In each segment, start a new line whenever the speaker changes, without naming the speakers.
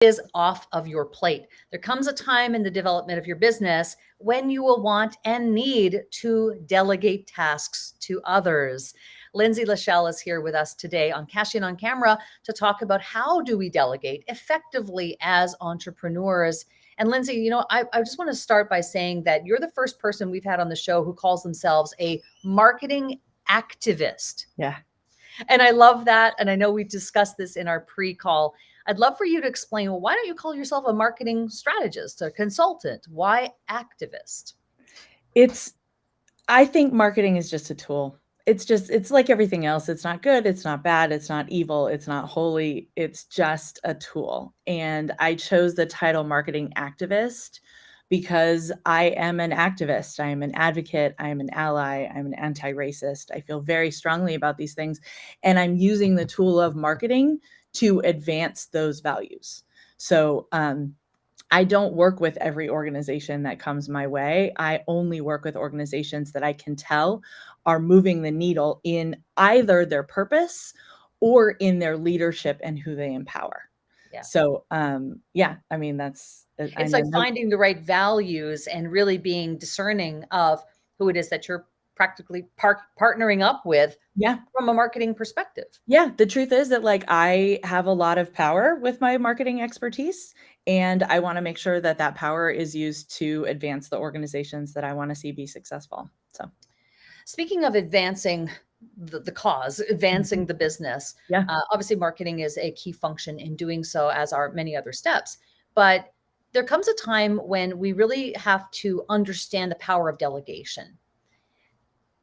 is off of your plate. There comes a time in the development of your business when you will want and need to delegate tasks to others. Lindsay LaShell is here with us today on Cash In on Camera to talk about how do we delegate effectively as entrepreneurs. And Lindsay, I just want to start by saying that you're the first person we've had on the show who calls themselves a marketing activist.
Yeah.
And I love that. And I know we discussed this in our pre-call. I'd love for you to explain, well, why don't you call yourself a marketing strategist, a consultant? Why activist?
I think marketing is just a tool. It's like everything else. It's not good. It's not bad. It's not evil. It's not holy. It's just a tool. And I chose the title marketing activist because I am an activist. I am an advocate. I am an ally. I'm an anti-racist. I feel very strongly about these things. And I'm using the tool of marketing to advance those values. So, I don't work with every organization that comes my way. I only work with organizations that I can tell are moving the needle in either their purpose or in their leadership and who they empower.
Yeah.
So, yeah, I mean,
It's like finding the right values and really being discerning of who it is that you're practically partnering up with.
Yeah.
From a marketing perspective.
Yeah. The truth is that I have a lot of power with my marketing expertise, and I want to make sure that that power is used to advance the organizations that I want to see be successful. So
speaking of advancing the cause, advancing the business,
yeah.
Obviously marketing is a key function in doing so, as are many other steps. But there comes a time when we really have to understand the power of delegation.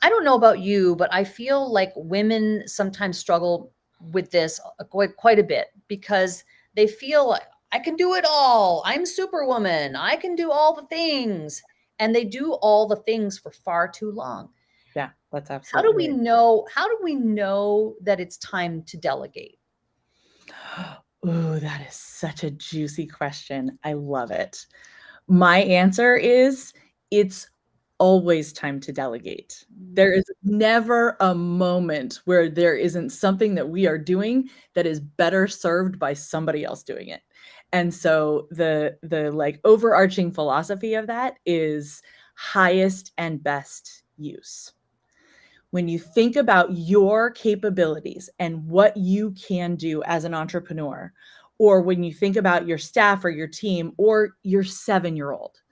I don't know about you, but I feel like women sometimes struggle with this quite a bit because they feel like, I can do it all. I'm Superwoman. I can do all the things. And they do all the things for far too long.
Yeah, that's
How
absolutely
do we
right.
know that it's time to delegate?
Ooh, that is such a juicy question. I love it. My answer is it's always time to delegate. There is never a moment where there isn't something that we are doing that is better served by somebody else doing it. And so the like overarching philosophy of that is highest and best use. When you think about your capabilities and what you can do as an entrepreneur, or when you think about your staff or your team or your 7-year-old,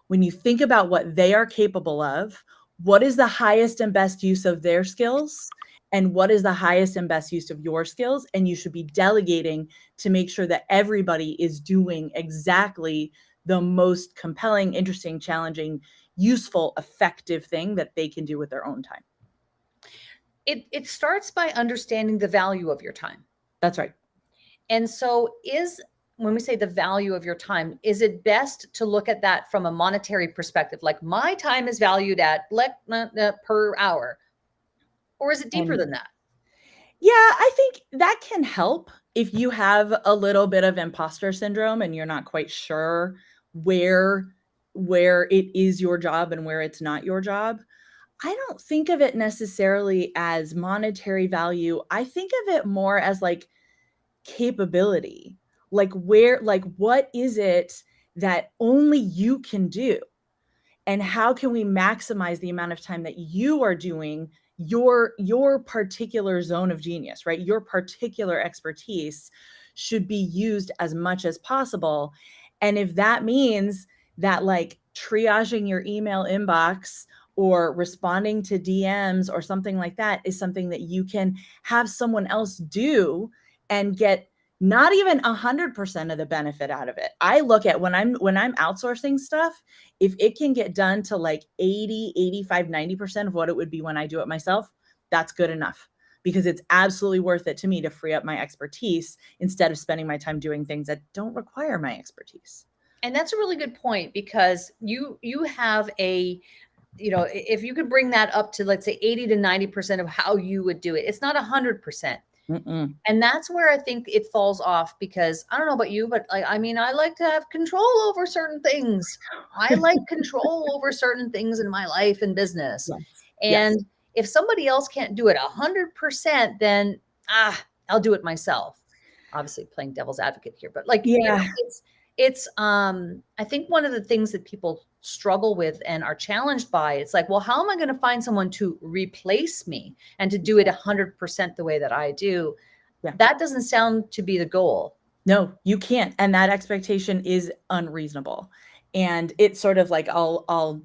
when you think about what they are capable of, what is the highest and best use of their skills? And what is the highest and best use of your skills? And you should be delegating to make sure that everybody is doing exactly the most compelling, interesting, challenging, useful, effective thing that they can do with their own time.
It starts by understanding the value of your time.
That's right.
And so when we say the value of your time, is it best to look at that from a monetary perspective? Like my time is valued at per hour, or is it deeper than that?
Yeah, I think that can help if you have a little bit of imposter syndrome and you're not quite sure where it is your job and where it's not your job. I don't think of it necessarily as monetary value. I think of it more as like capability. Like what is it that only you can do? And how can we maximize the amount of time that you are doing your particular zone of genius, right? Your particular expertise should be used as much as possible. And if that means that like triaging your email inbox or responding to DMs or something like that is something that you can have someone else do and get not even 100% of the benefit out of it. I look at when I'm outsourcing stuff, if it can get done to like 80, 85, 90% of what it would be when I do it myself, that's good enough, because it's absolutely worth it to me to free up my expertise instead of spending my time doing things that don't require my expertise.
And that's a really good point, because you have if you could bring that up to, let's say, 80 to 90% of how you would do it, it's not 100%.
Mm-mm.
And that's where I think it falls off, because I don't know about you, but I like to have control over certain things. I like control over certain things in my life and business.
Yes.
And
Yes.
if somebody else can't do it 100%, then I'll do it myself. obviously playing devil's advocate here, but like,
Yeah.
it's I think one of the things that people struggle with and are challenged by, it's like, well, how am I going to find someone to replace me and to do it 100% the way that I do?
Yeah.
That doesn't sound to be the goal.
No, you can't. And that expectation is unreasonable. And it's sort of like, I'll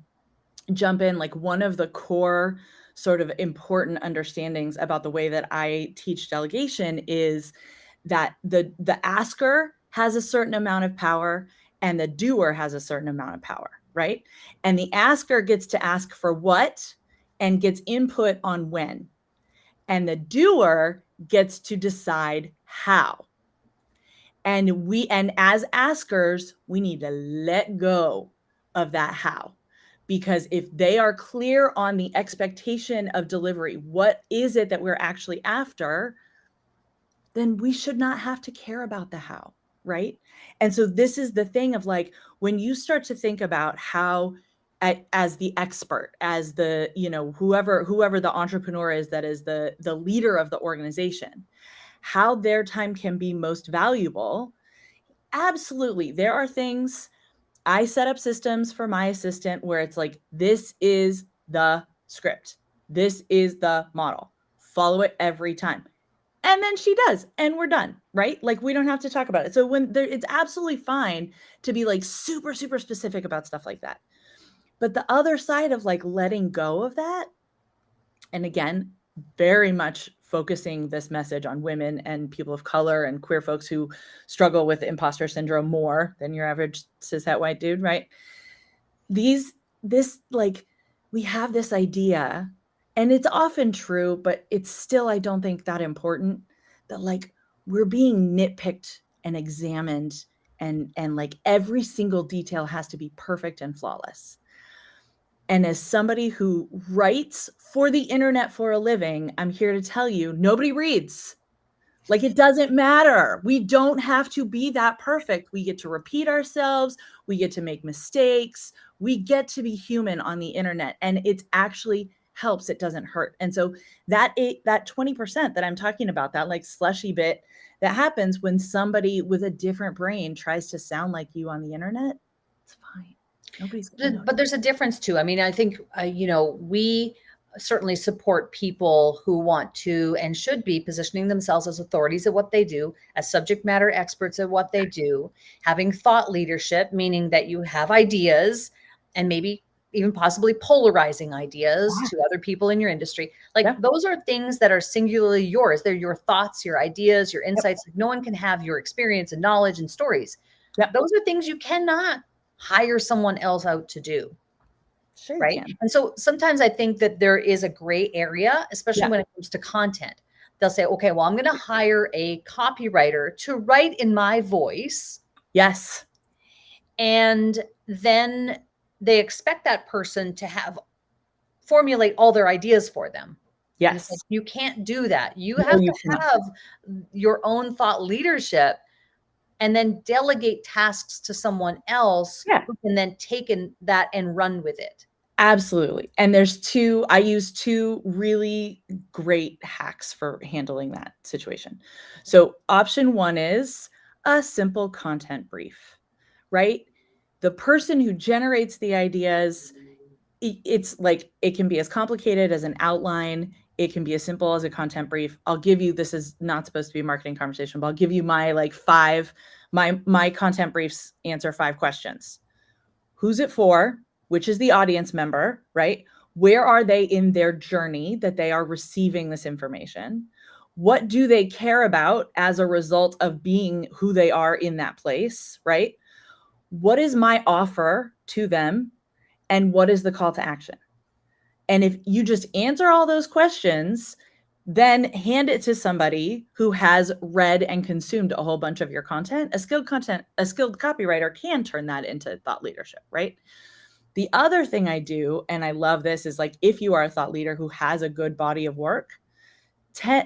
jump in, like one of the core sort of important understandings about the way that I teach delegation is that the asker has a certain amount of power and the doer has a certain amount of power, right? And the asker gets to ask for what and gets input on when. And the doer gets to decide how. And as askers, we need to let go of that how. Because if they are clear on the expectation of delivery, what is it that we're actually after, then we should not have to care about the how, right? And so this is the thing of like, when you start to think about how, as the expert, as the, whoever the entrepreneur is, that is the leader of the organization, how their time can be most valuable. Absolutely. There are things. I set up systems for my assistant where it's like, this is the script. This is the model. Follow it every time. And then she does, and we're done, right? Like, we don't have to talk about it. So it's absolutely fine to be like super, super specific about stuff like that. But the other side of like letting go of that, and again, very much focusing this message on women and people of color and queer folks who struggle with imposter syndrome more than your average cishet white dude, right? We have this idea, and it's often true, but it's still, I don't think, that important, that like we're being nitpicked and examined, and like every single detail has to be perfect and flawless. And as somebody who writes for the internet for a living, I'm here to tell you, nobody reads. Like, it doesn't matter. We don't have to be that perfect. We get to repeat ourselves. We get to make mistakes. We get to be human on the internet, and it actually helps. It doesn't hurt. And so that 20% that I'm talking about, that like slushy bit that happens when somebody with a different brain tries to sound like you on the internet, it's fine. Nobody's gonna know.
But there's a difference too. I mean, I think, we certainly support people who want to and should be positioning themselves as authorities at what they do, as subject matter experts at what they do, having thought leadership, meaning that you have ideas and maybe even possibly polarizing ideas to other people in your industry. Like, those are things that are singularly yours. They're your thoughts, your ideas, your insights. No one can have your experience and knowledge and stories. Those are things you cannot hire someone else out to do.
Sure,
right? And so sometimes I think that there is a gray area, especially when it comes to content. They'll say, okay, well, I'm going to hire a copywriter to write in my voice.
Yes.
And then they expect that person to formulate all their ideas for them.
Yes.
Like, you can't do that. You have to have your own thought leadership, and then delegate tasks to someone else who can then take that and run with it.
Absolutely. And I use two really great hacks for handling that situation. So option one is a simple content brief, right? The person who generates the ideas, it's like, it can be as complicated as an outline. It can be as simple as a content brief. I'll give you, this is not supposed to be a marketing conversation, but I'll give you my my content briefs answer 5 questions. Who's it for? Which is the audience member, right? Where are they in their journey that they are receiving this information? What do they care about as a result of being who they are in that place, right? What is my offer to them? And what is the call to action? And if you just answer all those questions, then hand it to somebody who has read and consumed a whole bunch of your content. A skilled copywriter can turn that into thought leadership, right? The other thing I do, and I love this, is like, if you are a thought leader who has a good body of work,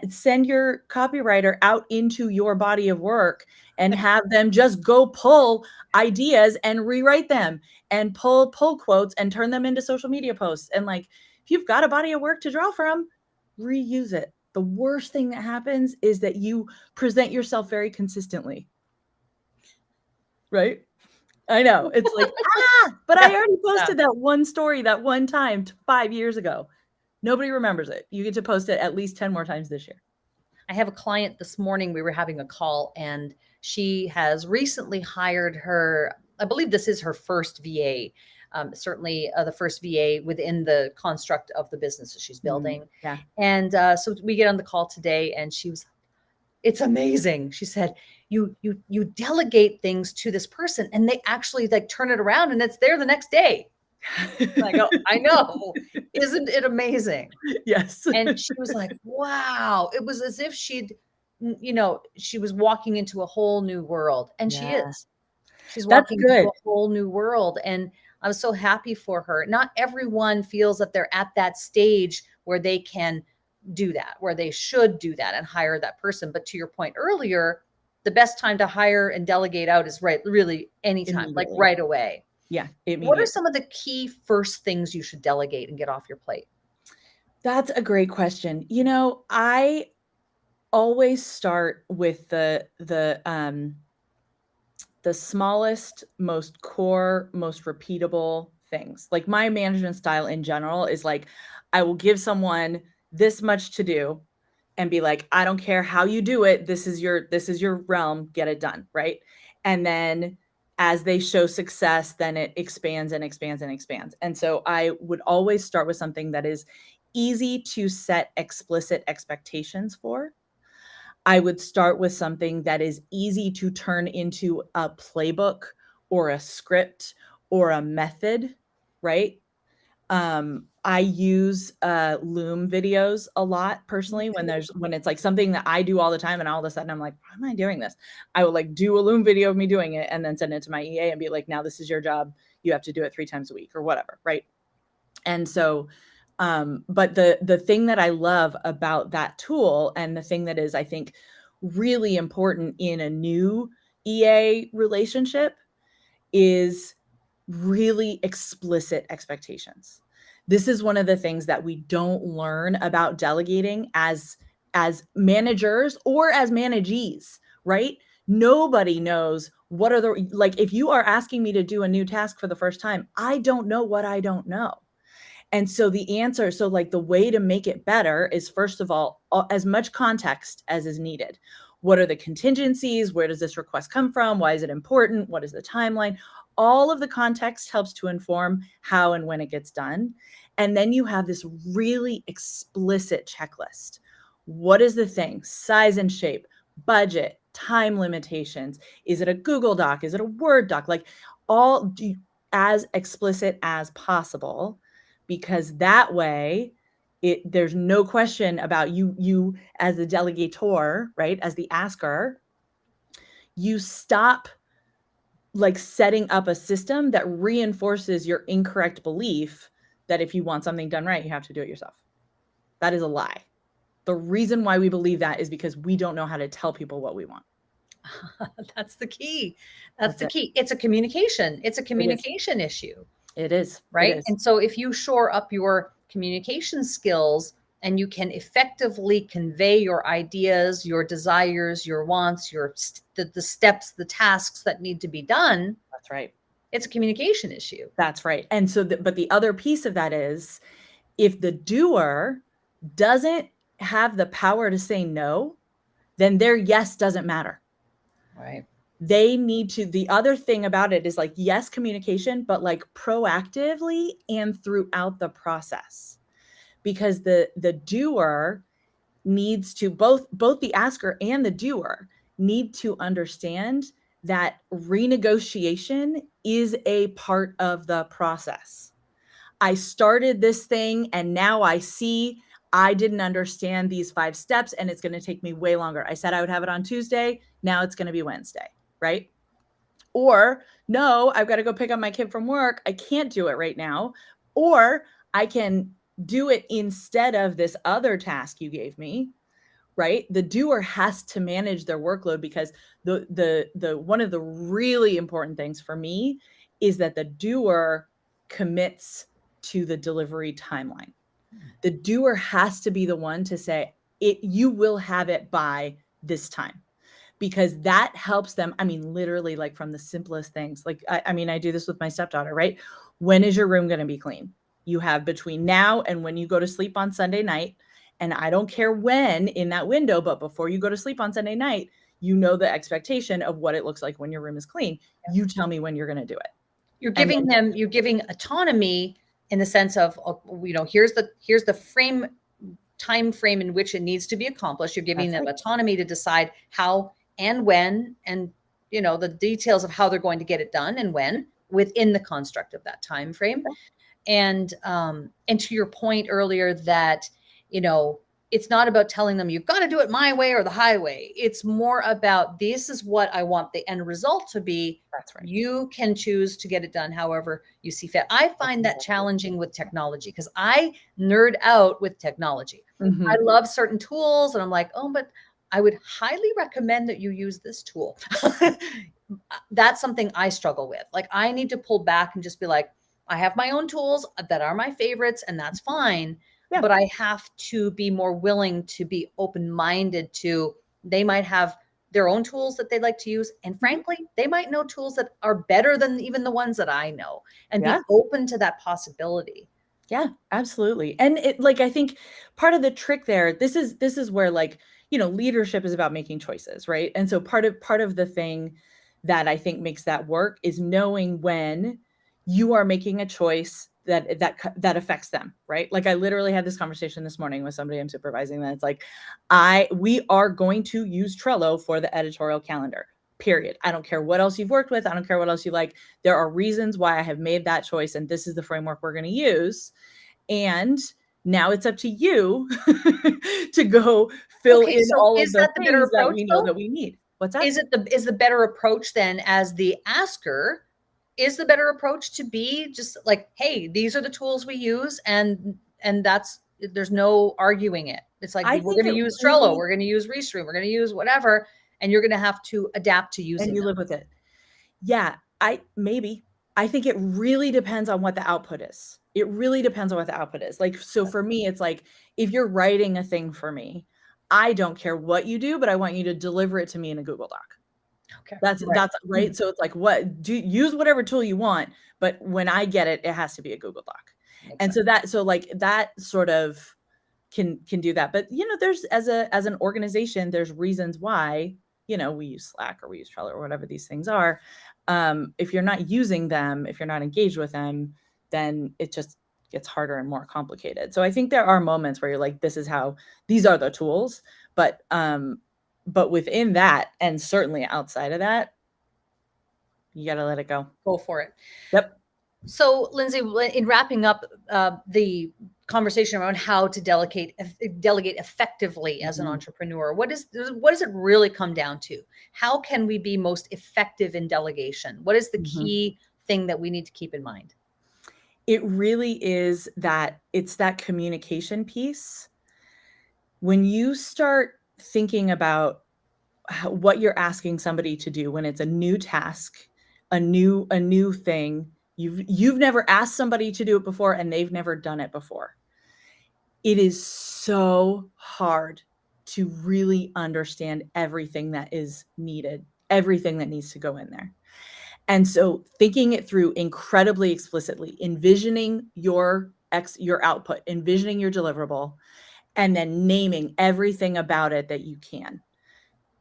send your copywriter out into your body of work and have them just go pull ideas and rewrite them and pull quotes and turn them into social media posts. And like, if you've got a body of work to draw from, reuse it. the worst thing that happens is that you present yourself very consistently. Right? I know. It's like, but I already posted that one story that one time 5 years ago. Nobody remembers it. You get to post it at least 10 more times this year.
I have a client this morning. We were having a call, and she has recently hired her, I believe this is her first VA, certainly the first VA within the construct of the business that she's building.
Yeah.
And so we get on the call today, and she was, it's amazing. She said, you delegate things to this person, and they actually like turn it around, and it's there the next day. And I go, I know. Isn't it amazing?
Yes.
And she was like, wow. It was as if she'd, she was walking into a whole new world. And she is. She's walking into a whole new world. And I was so happy for her. Not everyone feels that they're at that stage where they can do that, where they should do that and hire that person. But to your point earlier, the best time to hire and delegate out is really anytime, like right away.
Yeah.
What are some of the key first things you should delegate and get off your plate?
That's a great question. I always start with the smallest, most core, most repeatable things. Like my management style in general is like, I will give someone this much to do and be like, I don't care how you do it. This is your realm, get it done. Right. And then as they show success, then it expands and expands and expands. And so I would always start with something that is easy to set explicit expectations for. I would start with something that is easy to turn into a playbook or a script or a method, right? I use Loom videos a lot personally when it's like something that I do all the time, and all of a sudden I'm like, why am I doing this? I will like do a Loom video of me doing it and then send it to my EA and be like, now this is your job. You have to do it 3 times a week or whatever, right? And so but the thing that I love about that tool, and the thing that is, I think, really important in a new EA relationship, is really explicit expectations. This is one of the things that we don't learn about delegating as managers or as managees, right? Nobody knows what are the, like, if you are asking me to do a new task for the first time, I don't know what I don't know. And so the way to make it better is, first of all, as much context as is needed. What are the contingencies? Where does this request come from? Why is it important? What is the timeline? All of the context helps to inform how and when it gets done. And then you have this really explicit checklist. What is the thing? Size and shape, budget, time limitations. Is it a Google Doc? Is it a Word doc? Like, all as explicit as possible, because that way there's no question about you as the delegator, right? As the asker, you stop like setting up a system that reinforces your incorrect belief that if you want something done right, you have to do it yourself. That is a lie. The reason why we believe that is because we don't know how to tell people what we want.
That's the key. That's the key. It's a communication. It's a communication issue.
It is.
Right.
It is.
And so if you shore up your communication skills and you can effectively convey your ideas, your desires, your wants, the steps, the tasks that need to be done.
That's right.
It's a communication issue.
That's right. And so, but the other piece of that is, if the doer doesn't have the power to say no, then their yes doesn't matter.
Right.
They need to, the other thing about it is like, yes, communication, but like proactively and throughout the process, because the doer needs to, both the asker and the doer need to understand that renegotiation is a part of the process. I started this thing and now I see I didn't understand these 5 steps and it's going to take me way longer. I said I would have it on Tuesday. Now it's going to be Wednesday, right? Or no, I've got to go pick up my kid from work. I can't do it right now. Or I can do it instead of this other task you gave me, right? The doer has to manage their workload, because the one of the really important things for me is that the doer commits to the delivery timeline. The doer has to be the one to say, you will have it by this time, because that helps them. I mean, literally, like from the simplest things, like, I mean, I do this with my stepdaughter, right? When is your room going to be clean? You have between now and when you go to sleep on Sunday night. And I don't care when in that window, but before you go to sleep on Sunday night, you know the expectation of what it looks like when your room is clean. You tell me when you're going to do it.
You're giving autonomy in the sense of, here's the time frame in which it needs to be accomplished. You're giving them autonomy to decide how and when, and the details of how they're going to get it done and when, within the construct of that time frame. And to your point earlier that, it's not about telling them you've got to do it my way or the highway. It's more about, this is what I want the end result to be.
That's right.
You can choose to get it done however you see fit. I find that challenging with technology, because I nerd out with technology. I love certain tools, and I'm like, oh, but I would highly recommend that you use this tool. That's something I struggle with. Like, I need to pull back and just be like, I have my own tools that are my favorites, and that's fine. Yeah. But I have to be more willing to be open-minded to, they might have their own tools that they like to use. And frankly, they might know tools that are better than even the ones that I know, and be open to that possibility.
Yeah, absolutely. And I think part of the trick there, this is where, leadership is about making choices, right? And so part of the thing that I think makes that work is knowing when you are making a choice that affects them, right? Like, I literally had this conversation this morning with somebody I'm supervising, that it's like, we are going to use Trello for the editorial calendar, period. I don't care what else you've worked with. I don't care what else you like. There are reasons why I have made that choice, and this is the framework we're going to use. And now it's up to you to go fill in all of the things that we know that we need. What's that?
Is the better approach then, as the asker, is the better approach to be just like, hey, these are the tools we use, and there's no arguing it. It's like, we're going to use Trello, we're going to use Restream, we're going to use whatever, and you're going to have to adapt to using
them. And you live with it. Yeah, I think it really depends on what the output is. It really depends on what the output is. Like, so for me, it's like, if you're writing a thing for me, I don't care what you do, but I want you to deliver it to me in a Google Doc. Okay. That's right. So it's like, use whatever tool you want, but when I get it, it has to be a Google Doc. And so that sort of can do that. But, there's, as an organization, there's reasons why, we use Slack or we use Trello or whatever these things are. If you're not using them, if you're not engaged with them, then it just gets harder and more complicated. So I think there are moments where you're like, these are the tools, but within that, and certainly outside of that, you got to let it go.
Go for it.
Yep.
So, Lindsay, in wrapping up the conversation around how to delegate effectively as an entrepreneur, what does it really come down to? How can we be most effective in delegation? What is the key thing that we need to keep in mind?
It really is that it's that communication piece. When you start thinking about what you're asking somebody to do, when it's a new task, a new thing, you've never asked somebody to do it before, and they've never done it before. It is so hard to really understand everything that is needed, everything that needs to go in there. And so thinking it through incredibly explicitly, envisioning your output, envisioning your deliverable, and then naming everything about it that you can.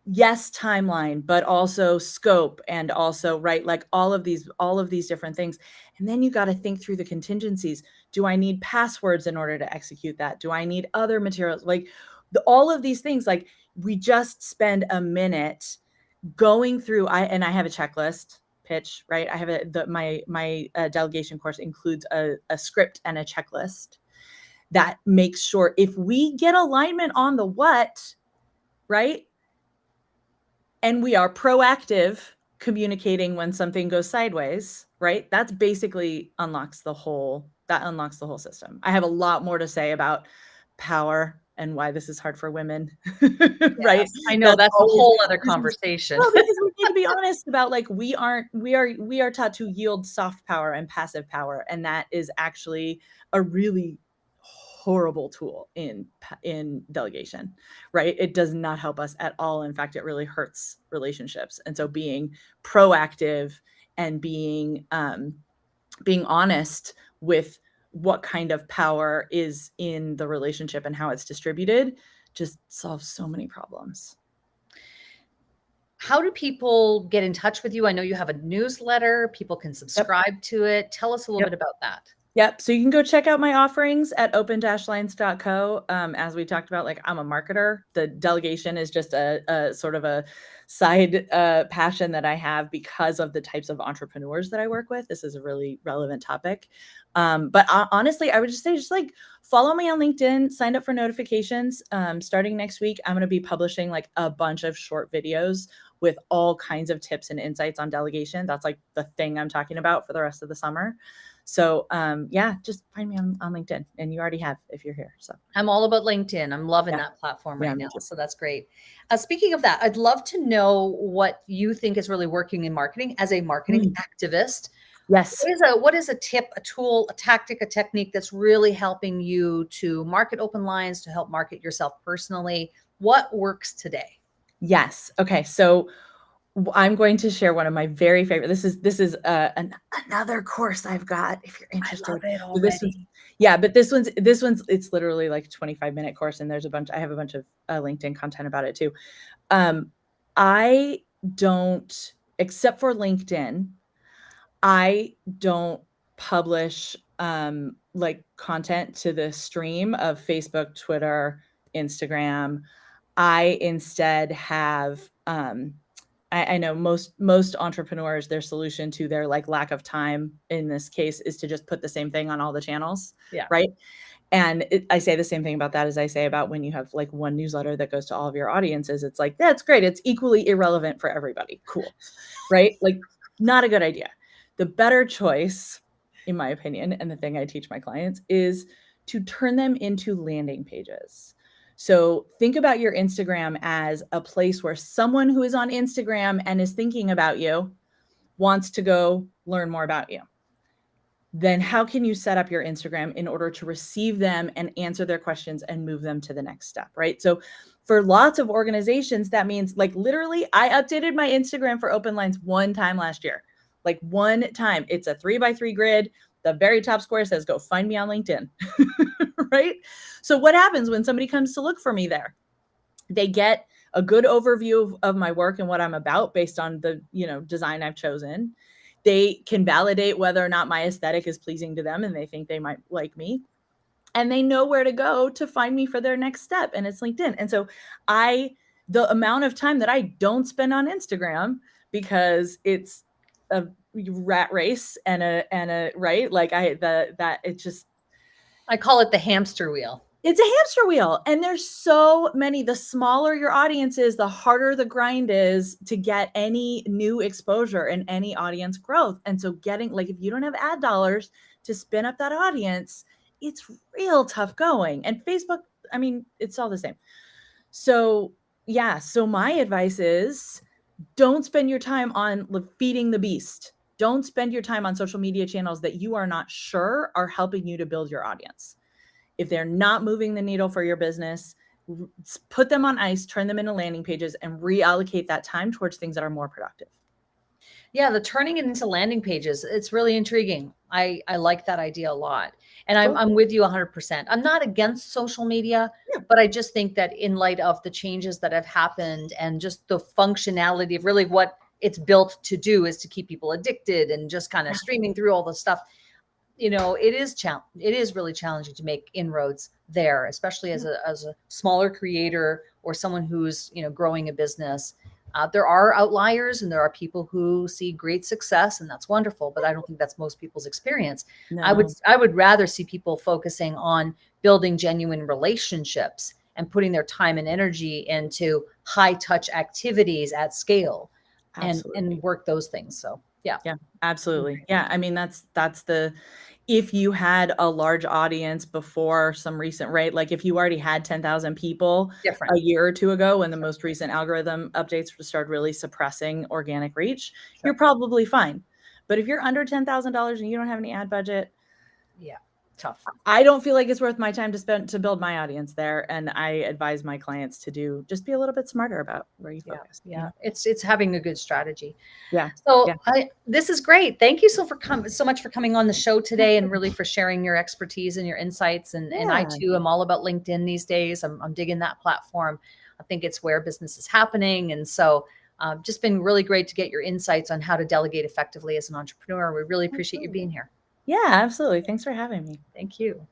Yes, timeline, but also scope, and also, right, like all of these different things. And then you got to think through the contingencies. Do I need passwords in order to execute that? Do I need other materials? Like all of these things, like, we just spend a minute going through, I have a checklist. Pitch, right? I have my delegation course includes a script and a checklist that makes sure, if we get alignment on the what, right? And we are proactive communicating when something goes sideways, right? That's basically unlocks the whole system. I have a lot more to say about power and why this is hard for women. Right?
Yes, I know that's a whole other conversation.
Well, because we need to be honest about, like, we are taught to yield soft power and passive power. And that is actually a really horrible tool in delegation, right? It does not help us at all. In fact, it really hurts relationships. And so being proactive and being honest with what kind of power is in the relationship and how it's distributed just solves so many problems.
How do people get in touch with you? I know you have a newsletter. People can subscribe to it. Tell us a little bit about that.
Yep. So you can go check out my offerings at open-lines.co. As we talked about, like, I'm a marketer. The delegation is just a sort of a side passion that I have because of the types of entrepreneurs that I work with. This is a really relevant topic. But honestly, I would just say, just like follow me on LinkedIn, sign up for notifications. Starting next week, I'm going to be publishing like a bunch of short videos with all kinds of tips and insights on delegation. That's like the thing I'm talking about for the rest of the summer. So yeah, just find me on LinkedIn, and you already have if you're here. So
I'm all about LinkedIn. I'm loving that platform right now. So that's great. Speaking of that, I'd love to know what you think is really working in marketing as a marketing activist.
Yes.
What is a tip, a tool, a tactic, a technique that's really helping you to market open lines, to help market yourself personally? What works today?
Yes. Okay. So I'm going to share one of my very favorite. This is another course I've got. If you're interested,
I love it
so this
already.
but this one's it's literally like a 25-minute course, and there's I have a bunch of LinkedIn content about it too. I don't, except for LinkedIn, I don't publish like content to the stream of Facebook, Twitter, Instagram. I instead have I know most entrepreneurs, their solution to their like lack of time in this case is to just put the same thing on all the channels.
Yeah.
Right. And I say the same thing about that as I say about when you have like one newsletter that goes to all of your audiences. It's like, that's great. It's equally irrelevant for everybody. Cool. Right. Like, not a good idea. The better choice, in my opinion, and the thing I teach my clients is to turn them into landing pages. So think about your Instagram as a place where someone who is on Instagram and is thinking about you wants to go learn more about you. Then how can you set up your Instagram in order to receive them and answer their questions and move them to the next step, right? So for lots of organizations, that means like literally I updated my Instagram for open lines one time last year, like one time. It's a 3x3 grid. The very top square says, go find me on LinkedIn, right? So what happens when somebody comes to look for me there? They get a good overview of my work and what I'm about based on the, design I've chosen. They can validate whether or not my aesthetic is pleasing to them and they think they might like me. And they know where to go to find me for their next step. And it's LinkedIn. And so the amount of time that I don't spend on Instagram, because it's a rat race and a right, like it's just,
I call it the hamster wheel.
It's a hamster wheel. And there's so many. The smaller your audience is, the harder the grind is to get any new exposure and any audience growth. And so getting, like, if you don't have ad dollars to spin up that audience, it's real tough going. And Facebook, I mean, it's all the same. So yeah. So my advice is don't spend your time on feeding the beast. Don't spend your time on social media channels that you are not sure are helping you to build your audience. If they're not moving the needle for your business, put them on ice, turn them into landing pages, and reallocate that time towards things that are more productive.
Yeah, the turning it into landing pages, it's really intriguing. I like that idea a lot. And
Cool.
I'm with you 100%. I'm not against social media, but I just think that in light of the changes that have happened and just the functionality of really what it's built to do is to keep people addicted and just kind of streaming through all the stuff. It is really challenging to make inroads there, especially as a smaller creator or someone who's, growing a business. There are outliers and there are people who see great success, and that's wonderful, but I don't think that's most people's experience.
No.
I would rather see people focusing on building genuine relationships and putting their time and energy into high touch activities at scale and work those things. So yeah.
Yeah, absolutely. Yeah. I mean, that's if you had a large audience before some recent, right? Like if you already had 10,000 people a year or two ago, when the most recent algorithm updates started really suppressing organic reach, you're probably fine. But if you're under $10,000 and you don't have any ad budget,
tough.
I don't feel like it's worth my time to spend to build my audience there. And I advise my clients to just be a little bit smarter about where you
Yeah,
focus.
yeah. It's having a good strategy.
Yeah.
So
Yeah.
this is great. Thank you so much for coming on the show today and
Absolutely.
really for sharing your expertise and your insights. And I
Yeah.
too am all about LinkedIn these days. I'm digging that platform. I think it's where business is happening. And so just been really great to get your insights on how to delegate effectively as an entrepreneur. We really appreciate you
Absolutely.
being here.
Yeah, absolutely. Thanks for having me.
Thank you.